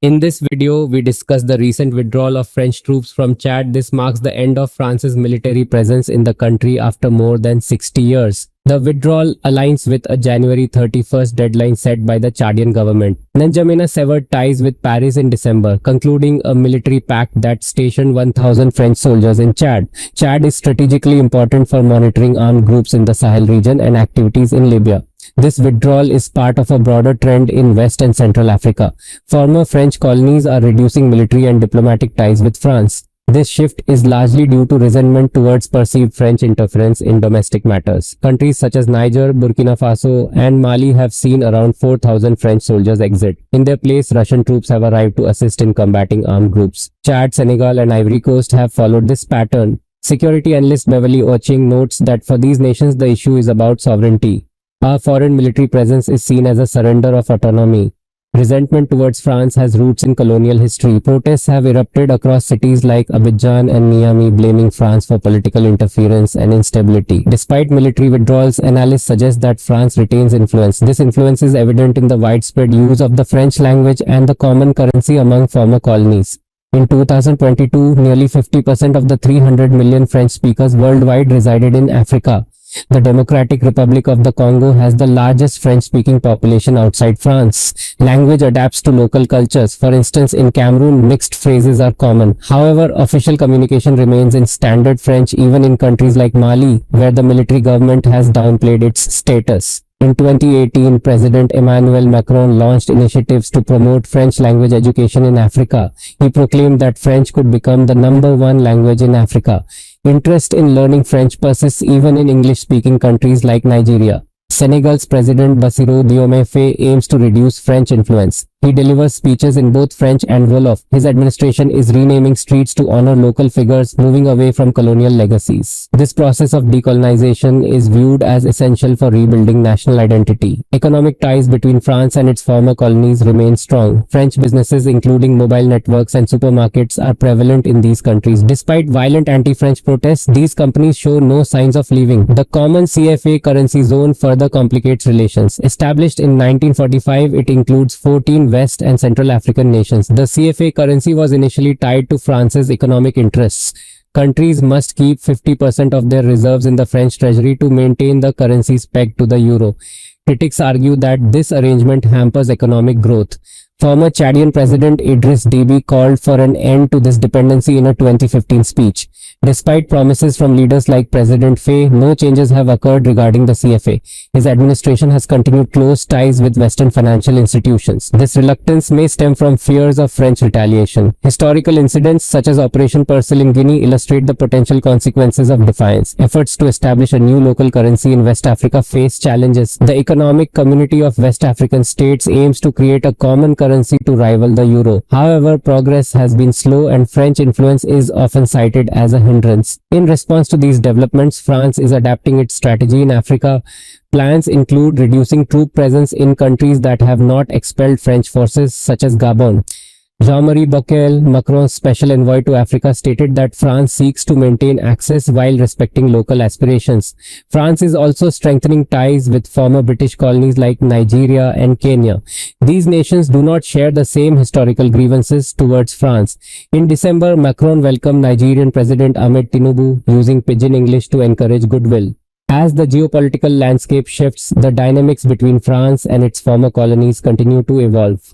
In this video, we discuss the recent withdrawal of French troops from Chad. This marks the end of France's military presence in the country after more than 60 years. The withdrawal aligns with a January 31st deadline set by the Chadian government. N'Djamena severed ties with Paris in December, concluding a military pact that stationed 1,000 French soldiers in Chad. Chad is strategically important for monitoring armed groups in the Sahel region and activities in Libya. This withdrawal is part of a broader trend in West and Central Africa. Former French colonies are reducing military and diplomatic ties with France. This shift is largely due to resentment towards perceived French interference in domestic matters. Countries such as Niger, Burkina Faso, and Mali have seen around 4,000 French soldiers exit. In their place, Russian troops have arrived to assist in combating armed groups. Chad, Senegal, and Ivory Coast have followed this pattern. Security analyst Beverly Oching notes that for these nations, the issue is about sovereignty. Our foreign military presence is seen as a surrender of autonomy. Resentment towards France has roots in colonial history. Protests have erupted across cities like Abidjan and Niamey, blaming France for political interference and instability. Despite military withdrawals, analysts suggest that France retains influence. This influence is evident in the widespread use of the French language and the common currency among former colonies. In 2022, nearly 50% of the 300 million French speakers worldwide resided in Africa. The Democratic Republic of the Congo has the largest French-speaking population outside France. Language adapts to local cultures. For instance, in Cameroon, mixed phrases are common. However, official communication remains in standard French even in countries like Mali, where the military government has downplayed its status. In 2018, President Emmanuel Macron launched initiatives to promote French language education in Africa. He proclaimed that French could become the #1 language in Africa. Interest in learning French persists even in English-speaking countries like Nigeria. Senegal's President Bassirou Diomaye Faye aims to reduce French influence. He delivers speeches in both French and Wolof. His administration is renaming streets to honor local figures, moving away from colonial legacies. This process of decolonization is viewed as essential for rebuilding national identity. Economic ties between France and its former colonies remain strong. French businesses, including mobile networks and supermarkets, are prevalent in these countries. Despite violent anti-French protests, these companies show no signs of leaving. The common CFA currency zone further complicates relations. Established in 1945, it includes 14 West and Central African nations. The CFA currency was initially tied to France's economic interests. Countries must keep 50% of their reserves in the French treasury to maintain the currency's peg to the euro. Critics argue that this arrangement hampers economic growth. Former Chadian President Idriss Déby called for an end to this dependency in a 2015 speech. Despite promises from leaders like President Faye, no changes have occurred regarding the CFA. His administration has continued close ties with Western financial institutions. This reluctance may stem from fears of French retaliation. Historical incidents such as Operation Persil in Guinea illustrate the potential consequences of defiance. Efforts to establish a new local currency in West Africa face challenges. The Economic Community of West African States aims to create a common currency to rival the euro. However, progress has been slow and French influence is often cited as a hindrance. In response to these developments, France is adapting its strategy in Africa. Plans include reducing troop presence in countries that have not expelled French forces, such as Gabon. Jean-Marie Bockel, Macron's special envoy to Africa, stated that France seeks to maintain access while respecting local aspirations. France is also strengthening ties with former British colonies like Nigeria and Kenya. These nations do not share the same historical grievances towards France. In December, Macron welcomed Nigerian President Ahmed Tinubu, using pidgin English to encourage goodwill. As the geopolitical landscape shifts, the dynamics between France and its former colonies continue to evolve.